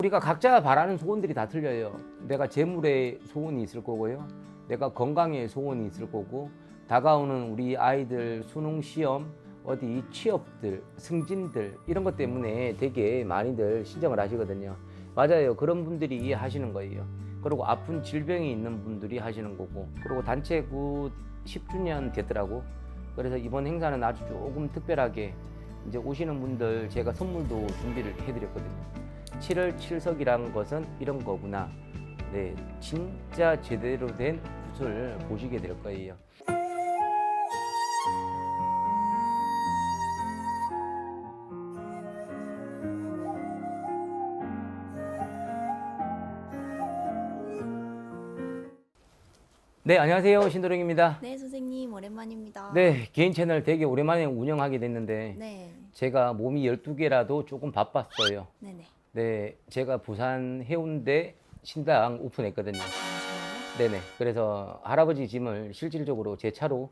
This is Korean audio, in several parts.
우리가 각자 바라는 소원들이 다 틀려요. 내가 재물에 소원이 있을 거고요. 내가 건강에 소원이 있을 거고, 다가오는 우리 아이들 수능 시험, 어디 취업들, 승진들 이런 것 때문에 되게 많이들 신청을 하시거든요. 맞아요. 그런 분들이 하시는 거예요. 그리고 아픈 질병이 있는 분들이 하시는 거고, 그리고 단체 굿 10주년 됐더라고. 그래서 이번 행사는 아주 조금 특별하게 이제 오시는 분들 제가 선물도 준비를 해드렸거든요. 7월 7석이란 것은 이런 거구나. 네, 진짜 제대로 된 굿을 보시게 될 거예요. 네, 안녕하세요. 신도령입니다. 네, 선생님 오랜만입니다. 네, 개인 채널 되게 오랜만에 운영하게 됐는데 네. 제가 몸이 12개라도 조금 바빴어요. 네네. 네, 제가 부산 해운대 신당 오픈했거든요. 아, 네네. 그래서 할아버지 짐을 실질적으로 제 차로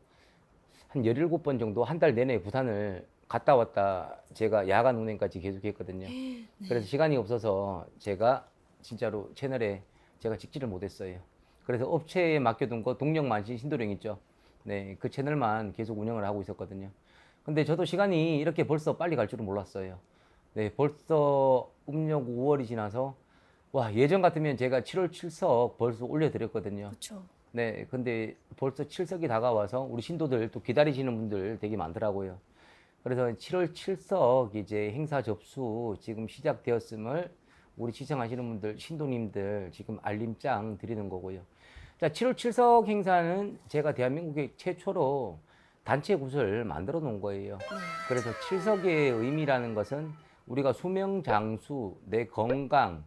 한 17번 정도 한 달 내내 부산을 갔다 왔다 제가 야간 운행까지 계속 했거든요. 정말요? 그래서 시간이 없어서 제가 진짜로 채널에 제가 찍지를 못했어요. 그래서 업체에 맡겨둔 거 동력만신 신도령 있죠. 네, 그 채널만 계속 운영을 하고 있었거든요. 근데 저도 시간이 이렇게 벌써 빨리 갈 줄은 몰랐어요. 네, 벌써 음력 5월이 지나서 와, 예전 같으면 제가 7월 7석 벌써 올려드렸거든요. 그렇죠. 네, 근데 벌써 7석이 다가와서 우리 신도들 또 기다리시는 분들 되게 많더라고요. 그래서 7월 7석 이제 행사 접수 지금 시작되었음을 우리 시청하시는 분들, 신도님들 지금 알림장 드리는 거고요. 자, 7월 7석 행사는 제가 대한민국의 최초로 단체 굿을 만들어 놓은 거예요. 네. 그래서 7석의 의미라는 것은 우리가 수명 장수, 내 건강,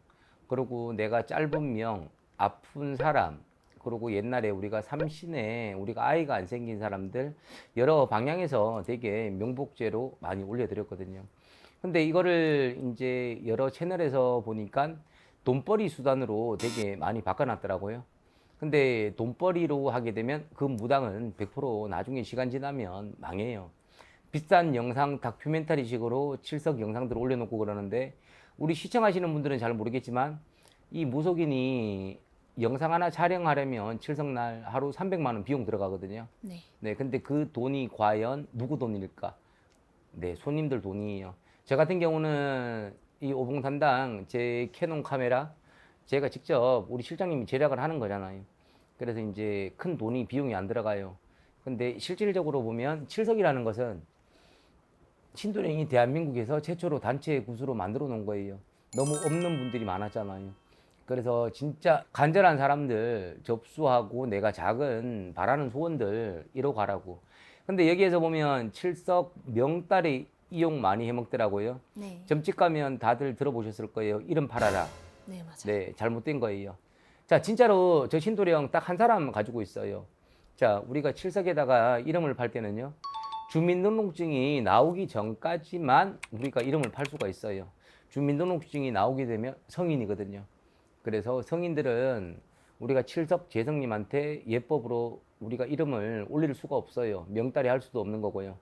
그리고 내가 짧은 명, 아픈 사람, 그리고 옛날에 우리가 삼신에 우리가 아이가 안 생긴 사람들 여러 방향에서 되게 명복제로 많이 올려드렸거든요. 근데 이거를 이제 여러 채널에서 보니까 돈벌이 수단으로 되게 많이 바꿔놨더라고요. 근데 돈벌이로 하게 되면 그 무당은 100% 나중에 시간 지나면 망해요. 비싼 영상 다큐멘터리식으로 7석 영상들을 올려놓고 그러는데 우리 시청하시는 분들은 잘 모르겠지만 이 무속인이 영상 하나 촬영하려면 7석날 하루 300만 원 비용 들어가거든요. 네. 네, 근데 그 돈이 과연 누구 돈일까? 네, 손님들 돈이에요. 저 같은 경우는 이 오봉산당 제 캐논 카메라 제가 직접 우리 실장님이 제작을 하는 거잖아요. 그래서 이제 큰 돈이 비용이 안 들어가요. 근데 실질적으로 보면 7석이라는 것은 신도령이 대한민국에서 최초로 단체 굿으로 만들어 놓은 거예요. 너무 없는 분들이 많았잖아요. 그래서 진짜 간절한 사람들 접수하고 내가 작은 바라는 소원들 이뤄가라고. 근데 여기에서 보면 7석 명달에 이용 많이 해먹더라고요. 네. 점집 가면 다들 들어보셨을 거예요. 이름 팔아라. 네, 맞아요. 네, 잘못된 거예요. 자, 진짜로 저 신도령 딱 한 사람 가지고 있어요. 자, 우리가 7석에다가 이름을 팔 때는요. 주민등록증이 나오기 전까지만 우리가 이름을 팔 수가 있어요. 주민등록증이 나오게 되면 성인이거든요. 그래서 성인들은 우리가 7석 재성님한테 예법으로 우리가 이름을 올릴 수가 없어요. 명달이 할 수도 없는 거고요.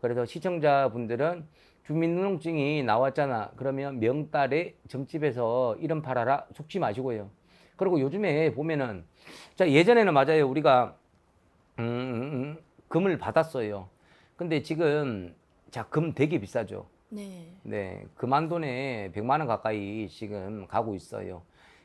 그래서 시청자분들은 주민등록증이 나왔잖아. 그러면 명달에 점집에서 이름 팔아라. 속지 마시고요. 그리고 요즘에 보면은 자, 예전에는 맞아요. 우리가 금을 받았어요. 근데 지금 자, 금 되게 비싸죠. 네. 네, 금한 돈에 100만 원 가까이 지금 가고 있어요.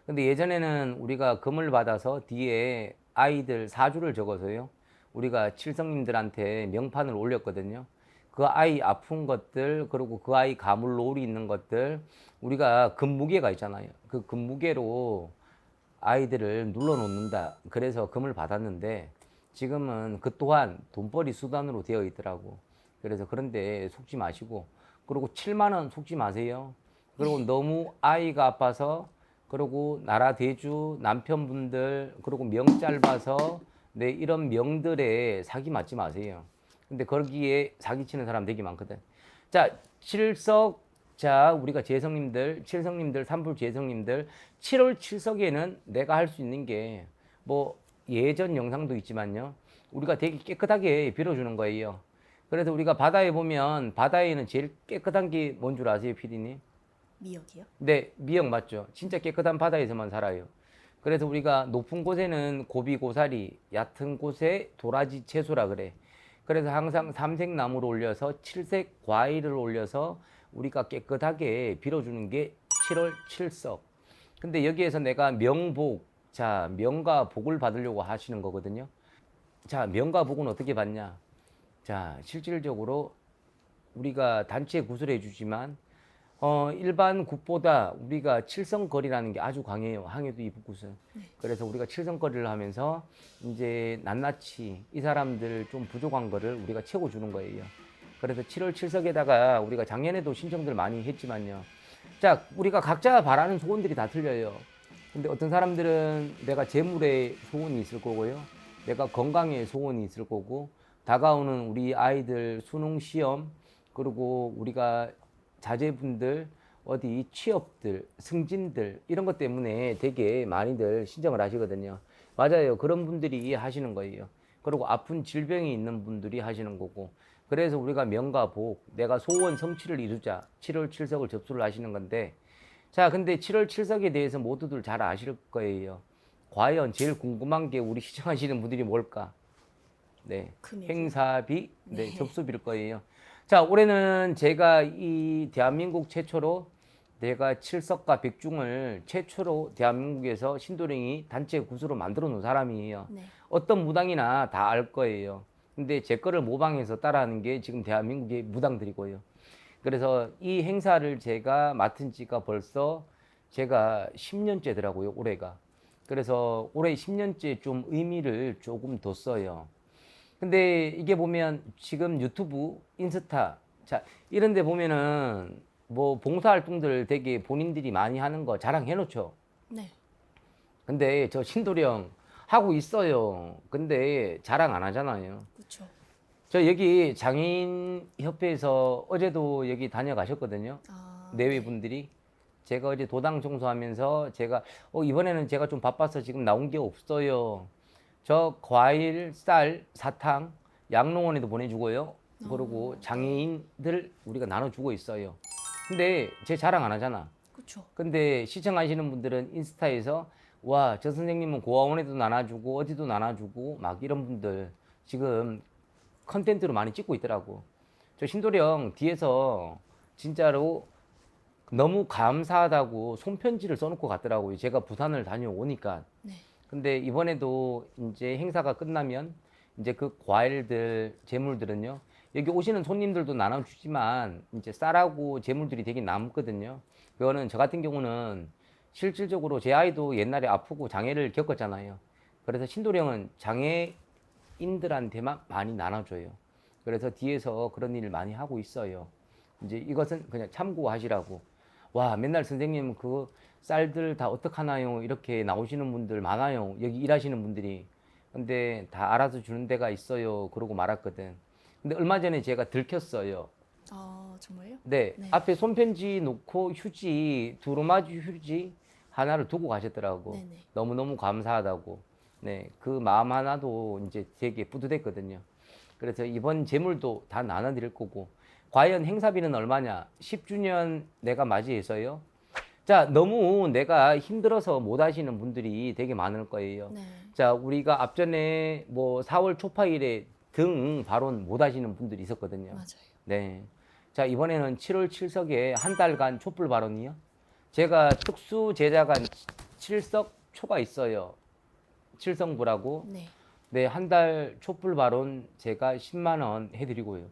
근데 예전에는 우리가 금을 받아서 뒤에 아이들 사주를 적어서요. 우리가 칠성님들한테 명판을 올렸거든요. 그 아이 아픈 것들, 그리고 그 아이 가물 노울이 있는 것들, 우리가 금무게가 있잖아요. 그 금무게로 아이들을 눌러 놓는다. 그래서 금을 받았는데 지금은 그 또한 돈벌이 수단으로 되어 있더라고. 그래서 그런데 속지 마시고, 그리고 7만 원 속지 마세요. 그리고 너무 아이가 아파서, 그리고 나라 대주 남편분들, 그리고 명 짧아서 네, 이런 명들에 사기 맞지 마세요. 근데 거기에 사기치는 사람 되게 많거든. 자, 7석, 자, 우리가 재성님들, 7성님들, 산불 재성님들, 7월 7석에는 내가 할 수 있는 게 뭐 예전 영상도 있지만요. 우리가 되게 깨끗하게 빌어주는 거예요. 그래서 우리가 바다에 보면 바다에는 제일 깨끗한 게 뭔 줄 아세요, 피디님? 미역이요? 네, 미역 맞죠? 진짜 깨끗한 바다에서만 살아요. 그래서 우리가 높은 곳에는 고비 고사리, 얕은 곳에 도라지 채소라 그래. 그래서 항상 삼색나무를 올려서 칠색 과일을 올려서 우리가 깨끗하게 빌어주는 게 7월 칠석. 근데 여기에서 내가 명복, 자, 명과 복을 받으려고 하시는 거거든요. 자, 명과 복은 어떻게 받냐? 자, 실질적으로 우리가 단체 구슬해 주지만 일반 굿보다 우리가 칠성거리라는 게 아주 강해요. 항해도 이북굿은. 그래서 우리가 칠성거리를 하면서 이제 낱낱이 이 사람들 좀 부족한 거를 우리가 채워주는 거예요. 그래서 7월 칠석에다가 우리가 작년에도 신청들 많이 했지만요. 자, 우리가 각자 바라는 소원들이 다 틀려요. 근데 어떤 사람들은 내가 재물에 소원이 있을 거고요. 내가 건강에 소원이 있을 거고, 다가오는 우리 아이들 수능 시험, 그리고 우리가 자제분들 어디 취업들 승진들 이런 것 때문에 되게 많이들 신청을 하시거든요. 맞아요. 그런 분들이 하시는 거예요. 그리고 아픈 질병이 있는 분들이 하시는 거고, 그래서 우리가 명과 복, 내가 소원 성취를 이루자 7월 칠석을 접수를 하시는 건데, 자, 근데 7월 칠석에 대해서 모두들 잘 아실 거예요. 과연 제일 궁금한 게 우리 시청하시는 분들이 뭘까? 네, 금액이요? 행사비, 네, 네. 접수비일 거예요. 자, 올해는 제가 이 대한민국 최초로 내가 칠석과 백중을 최초로 대한민국에서 신도령이 단체 구수로 만들어 놓은 사람이에요. 네. 어떤 무당이나 다 알 거예요. 근데 제 거를 모방해서 따라하는 게 지금 대한민국의 무당들이고요. 그래서 이 행사를 제가 맡은 지가 벌써 제가 10년째더라고요, 올해가. 그래서 올해 10년째 좀 의미를 조금 뒀어요. 근데 이게 보면 지금 유튜브, 인스타, 자, 이런 데 보면은 뭐 봉사활동들 되게 본인들이 많이 하는 거 자랑해 놓죠. 네. 근데 저 신도령 하고 있어요. 근데 자랑 안 하잖아요. 그렇죠. 저 여기 장애인협회에서 어제도 여기 다녀가셨거든요. 아, 내외 분들이. 제가 어제 도당 청소하면서 제가 이번에는 제가 좀 바빠서 지금 나온 게 없어요. 저 과일, 쌀, 사탕, 양농원에도 보내주고요. 그리고 네. 장애인들 우리가 나눠주고 있어요. 근데 제 자랑 안 하잖아. 그렇죠. 근데 시청하시는 분들은 인스타에서 와, 저 선생님은 고아원에도 나눠주고 어디도 나눠주고 막 이런 분들 지금 컨텐츠로 많이 찍고 있더라고. 저 신도령 뒤에서 진짜로 너무 감사하다고 손편지를 써놓고 갔더라고요. 제가 부산을 다녀오니까. 네. 근데 이번에도 이제 행사가 끝나면 이제 그 과일들, 재물들은요. 여기 오시는 손님들도 나눠주지만 이제 쌀하고 재물들이 되게 남거든요. 그거는 저 같은 경우는 실질적으로 제 아이도 옛날에 아프고 장애를 겪었잖아요. 그래서 신도령은 장애인들한테만 많이 나눠줘요. 그래서 뒤에서 그런 일을 많이 하고 있어요. 이제 이것은 그냥 참고하시라고. 와, 맨날 선생님 그 쌀들 다 어떡하나요? 이렇게 나오시는 분들 많아요. 여기 일하시는 분들이. 근데 다 알아서 주는 데가 있어요. 그러고 말았거든. 근데 얼마 전에 제가 들켰어요. 아, 정말요? 네, 네. 앞에 손편지 놓고 휴지, 두루마기 휴지 하나를 두고 가셨더라고. 네네. 너무너무 감사하다고. 네, 그 마음 하나도 이제 되게 뿌듯했거든요. 그래서 이번 재물도 다 나눠드릴 거고. 과연 행사비는 얼마냐? 10주년 내가 맞이해서요. 자, 너무 내가 힘들어서 못 하시는 분들이 되게 많을 거예요. 네. 자, 우리가 앞전에 뭐 4월 초파일에 등 발언 못 하시는 분들이 있었거든요. 맞아요. 네. 자, 이번에는 7월 칠석에 한 달간 촛불 발언이요. 제가 특수 제자간 칠석 초가 있어요. 칠성부라고. 네. 네, 한 달 촛불 발언 제가 10만 원 해드리고요.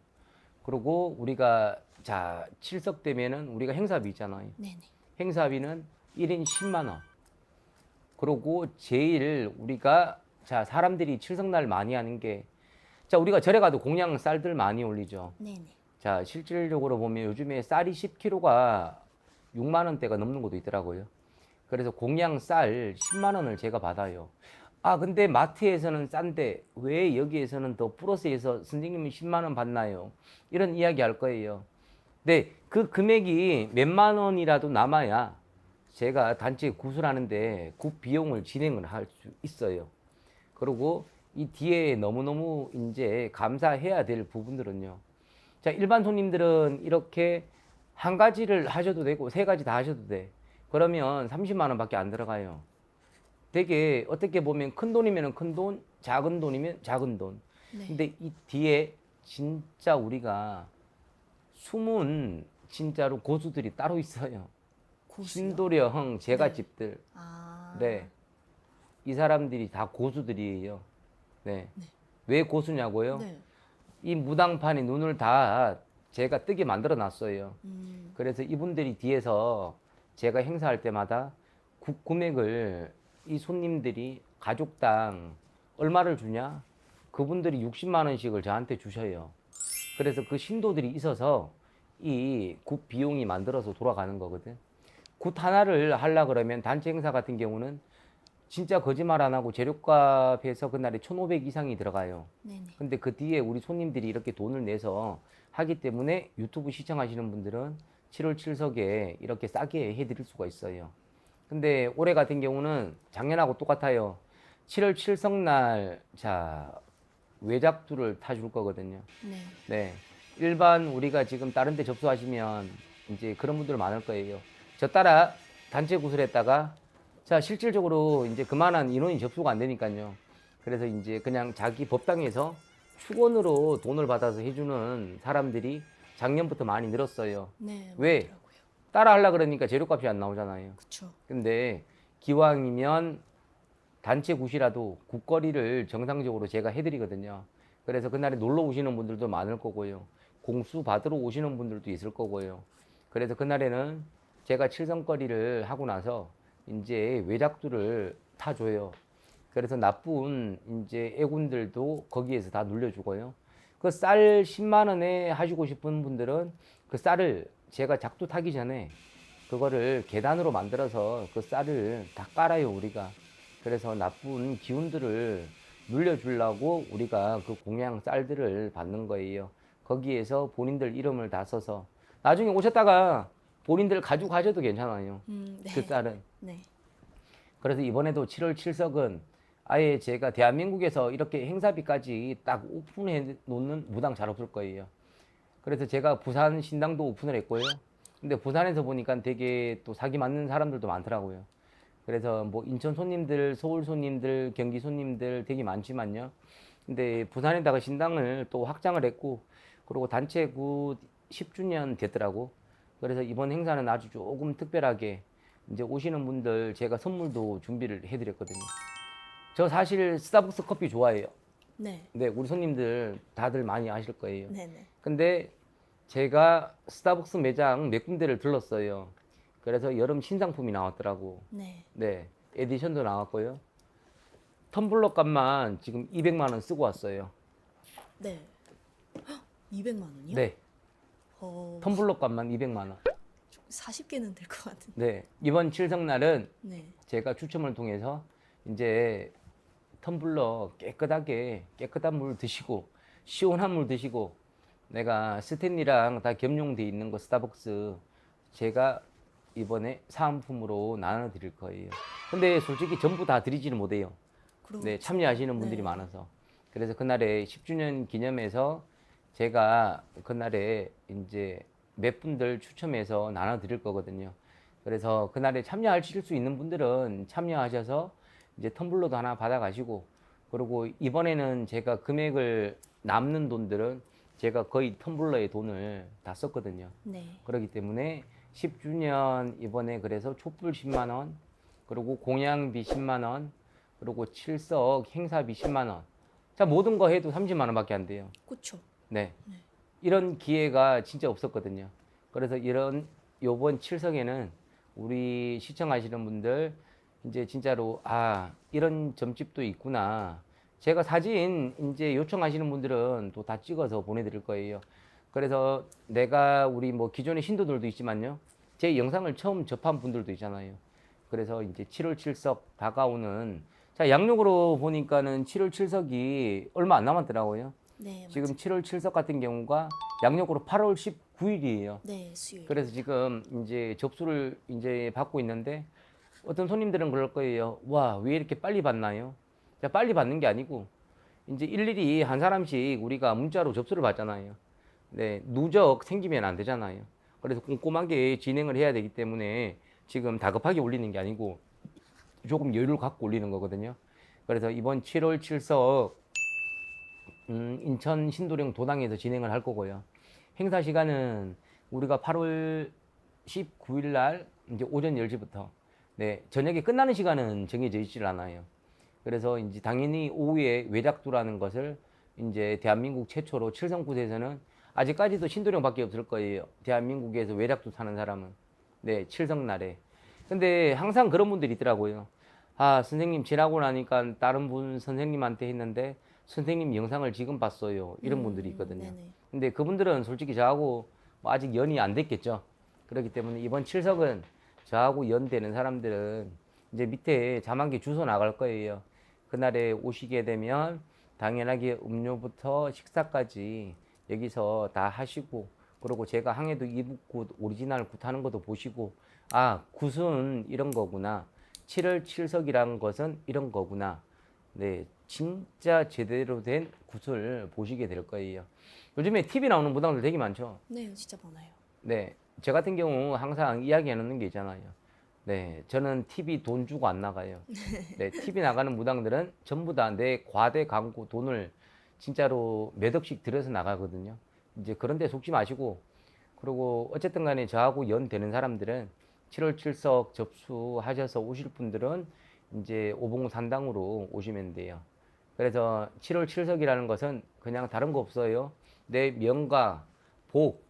그리고 우리가 자, 칠석 되면은 우리가 행사비 있잖아요. 네네. 행사비는 1인 10만 원. 그리고 제일 우리가 자, 사람들이 칠성날 많이 하는 게 자, 우리가 절에 가도 공양 쌀들 많이 올리죠. 네네. 자, 실질적으로 보면 요즘에 쌀이 10kg가 6만 원대가 넘는 것도 있더라고요. 그래서 공양 쌀 10만 원을 제가 받아요. 아, 근데 마트에서는 싼데 왜 여기에서는 더 플러스해서 선생님은 10만 원 받나요? 이런 이야기 할 거예요. 네, 그 금액이 몇만 원이라도 남아야 제가 단체 구술하는데 그 비용을 진행을 할 수 있어요. 그리고 이 뒤에 너무너무 이제 감사해야 될 부분들은요. 자, 일반 손님들은 이렇게 한 가지를 하셔도 되고 세 가지 다 하셔도 돼. 그러면 30만 원밖에 안 들어가요. 되게 어떻게 보면 큰 돈이면 큰 돈, 작은 돈이면 작은 돈. 네. 근데 이 뒤에 진짜 우리가 숨은 진짜로 고수들이 따로 있어요. 고수요? 신도령 제갓집들. 아. 네. 이 사람들이 다 고수들이에요. 네. 왜 고수냐고요? 네. 이 무당판이 눈을 다 제가 뜨게 만들어 놨어요. 그래서 이분들이 뒤에서 제가 행사할 때마다 금액을 이 손님들이 가족당 얼마를 주냐? 그분들이 60만 원씩을 저한테 주셔요. 그래서 그 신도들이 있어서 이 굿 비용이 만들어서 돌아가는 거거든. 굿 하나를 하려 그러면 단체 행사 같은 경우는 진짜 거짓말 안 하고 재료값에서 그날에 1,500 이상이 들어가요. 네네. 근데 그 뒤에 우리 손님들이 이렇게 돈을 내서 하기 때문에 유튜브 시청하시는 분들은 7월 7석에 이렇게 싸게 해드릴 수가 있어요. 근데 올해 같은 경우는 작년하고 똑같아요. 7월 7석 날, 자, 외작두를 타줄 거거든요. 네. 네. 일반 우리가 지금 다른 데 접수하시면 이제 그런 분들 많을 거예요. 저 따라 단체 구슬했다가 자, 실질적으로 이제 그만한 인원이 접수가 안 되니까요. 그래서 이제 그냥 자기 법당에서 축원으로 돈을 받아서 해주는 사람들이 작년부터 많이 늘었어요. 네. 왜? 맞더라고요. 따라 하려 그러니까 재료값이 안 나오잖아요. 그쵸. 근데 기왕이면 단체 굿이라도 굿거리를 정상적으로 제가 해드리거든요. 그래서 그날에 놀러 오시는 분들도 많을 거고요. 공수 받으러 오시는 분들도 있을 거고요. 그래서 그날에는 제가 칠성거리를 하고 나서 이제 외작두를 타줘요. 그래서 나쁜 이제 애군들도 거기에서 다 눌려주고요. 그 쌀 10만 원에 하시고 싶은 분들은 그 쌀을 제가 작두 타기 전에 그거를 계단으로 만들어서 그 쌀을 다 깔아요, 우리가. 그래서 나쁜 기운들을 눌려주려고 우리가 그 공양 쌀들을 받는 거예요. 거기에서 본인들 이름을 다 써서 나중에 오셨다가 본인들 가지고 가셔도 괜찮아요. 네. 그 쌀은. 네. 그래서 이번에도 7월 7석은 아예 제가 대한민국에서 이렇게 행사비까지 딱 오픈해 놓는 무당 잘 없을 거예요. 그래서 제가 부산 신당도 오픈을 했고요. 근데 부산에서 보니까 되게 또 사기 맞는 사람들도 많더라고요. 그래서 뭐 인천 손님들, 서울 손님들, 경기 손님들 되게 많지만요. 근데 부산에다가 신당을 또 확장을 했고, 그리고 단체 굿 10주년 됐더라고. 그래서 이번 행사는 아주 조금 특별하게 이제 오시는 분들 제가 선물도 준비를 해드렸거든요. 저 사실 스타벅스 커피 좋아해요. 네. 네, 우리 손님들 다들 많이 아실 거예요. 네네. 근데 제가 스타벅스 매장 몇 군데를 들렀어요. 그래서 여름 신상품이 나왔더라고. 네. 네, 에디션도 나왔고요. 텀블러 값만 지금 200만 원 쓰고 왔어요. 네. 헉, 200만 원이요? 네, 어, 텀블러 값만 200만 원. 40개는 될 것 같은데. 네, 이번 칠성날은 네. 제가 추첨을 통해서 이제 텀블러 깨끗하게 깨끗한 물 드시고 시원한 물 드시고 내가 스탠리랑 다 겸용돼 있는 거 스타벅스 제가 이번에 사은품으로 나눠 드릴 거예요. 근데 솔직히 전부 다 드리지는 못해요. 그럼 네, 참여하시는 분들이 네. 많아서. 그래서 그날에 10주년 기념해서 제가 그날에 이제 몇 분들 추첨해서 나눠 드릴 거거든요. 그래서 그날에 참여하실 수 있는 분들은 참여하셔서 이제 텀블러도 하나 받아 가시고, 그리고 이번에는 제가 금액을 남는 돈들은 제가 거의 텀블러의 돈을 다 썼거든요. 네. 그렇기 때문에 10주년 이번에 그래서 촛불 10만 원, 그리고 공양비 10만 원, 그리고 칠석 행사비 10만 원. 자, 모든 거 해도 30만 원밖에 안 돼요. 그쵸. 네. 이런 기회가 진짜 없었거든요. 그래서 요번 칠석에는 우리 시청하시는 분들 이제 진짜로 이런 점집도 있구나. 제가 사진 이제 요청하시는 분들은 또 다 찍어서 보내드릴 거예요. 그래서 내가 우리 뭐 기존의 신도들도 있지만요. 제 영상을 처음 접한 분들도 있잖아요. 그래서 이제 7월 7석 다가오는 자, 양력으로 보니까는 7월 7석이 얼마 안 남았더라고요. 네. 지금 맞아요. 7월 7석 같은 경우가 양력으로 8월 19일이에요. 네. 수요일. 그래서 지금 이제 접수를 이제 받고 있는데 어떤 손님들은 그럴 거예요. 와, 왜 이렇게 빨리 받나요? 자, 빨리 받는 게 아니고 이제 일일이 한 사람씩 우리가 문자로 접수를 받잖아요. 네, 누적 생기면 안 되잖아요. 그래서 꼼꼼하게 진행을 해야 되기 때문에 지금 다급하게 올리는 게 아니고 조금 여유를 갖고 올리는 거거든요. 그래서 이번 7월 7석 인천 신도령 도당에서 진행을 할 거고요. 행사 시간은 우리가 8월 19일 날 이제 오전 10시부터 네, 저녁에 끝나는 시간은 정해져 있질 않아요. 그래서 이제 당연히 오후에 외작두라는 것을 이제 대한민국 최초로 칠성굿에서는 아직까지도 신도령밖에 없을 거예요. 대한민국에서 외작두 타는 사람은. 네, 칠성날에. 근데 항상 그런 분들이 있더라고요. 아, 선생님 지나고 나니까 다른 분 선생님한테 했는데 선생님 영상을 지금 봤어요. 이런 분들이 있거든요. 네네. 근데 그분들은 솔직히 저하고 뭐 아직 연이 안 됐겠죠. 그렇기 때문에 이번 칠석은 저하고 연되는 사람들은 이제 밑에 자만기 주소 나갈 거예요. 그날에 오시게 되면 당연하게 음료부터 식사까지 여기서 다 하시고, 그리고 제가 항해도 이북굿 오리지널 굿 하는 것도 보시고, 아, 굿은 이런 거구나. 7월 7석이라는 것은 이런 거구나. 네, 진짜 제대로 된 굿을 보시게 될 거예요. 요즘에 TV 나오는 무당들 되게 많죠. 네, 진짜 많아요. 네, 저 같은 경우 항상 이야기하는 게 있잖아요. 네, 저는 TV 돈 주고 안 나가요. 네, TV 나가는 무당들은 전부 다 내 과대 광고 돈을 진짜로 몇 억씩 들여서 나가거든요. 이제 그런 데 속지 마시고, 그리고 어쨌든 간에 저하고 연 되는 사람들은 7월 7석 접수하셔서 오실 분들은 이제 오봉 산당으로 오시면 돼요. 그래서 7월 7석이라는 것은 그냥 다른 거 없어요. 내 명과 복.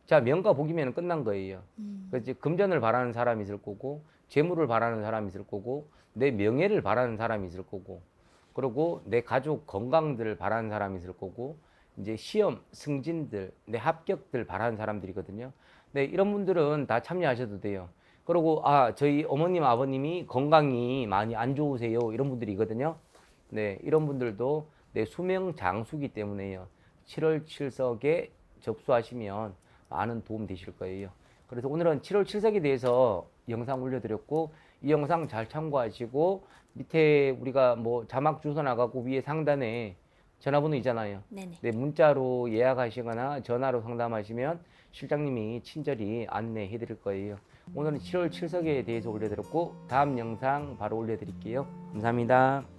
자, 명과 복이면 끝난 거예요. 그래서 금전을 바라는 사람이 있을 거고, 재물을 바라는 사람이 있을 거고, 내 명예를 바라는 사람이 있을 거고, 그리고 내 가족 건강들을 바라는 사람이 있을 거고, 이제 시험, 승진들, 내 합격들 바라는 사람들이거든요. 네, 이런 분들은 다 참여하셔도 돼요. 그리고 아, 저희 어머님, 아버님이 건강이 많이 안 좋으세요. 이런 분들이거든요. 네, 이런 분들도 내 수명 장수기 때문에요. 7월 7석에 접수하시면 많은 도움 되실 거예요. 그래서 오늘은 7월 7석에 대해서 영상 올려드렸고, 이 영상 잘 참고하시고, 밑에 우리가 뭐 자막 주소 나가고 위에 상단에 전화번호 있잖아요. 네네. 네, 문자로 예약하시거나 전화로 상담하시면 실장님이 친절히 안내해 드릴 거예요. 오늘은 7월 7석에 대해서 올려드렸고, 다음 영상 바로 올려드릴게요. 감사합니다.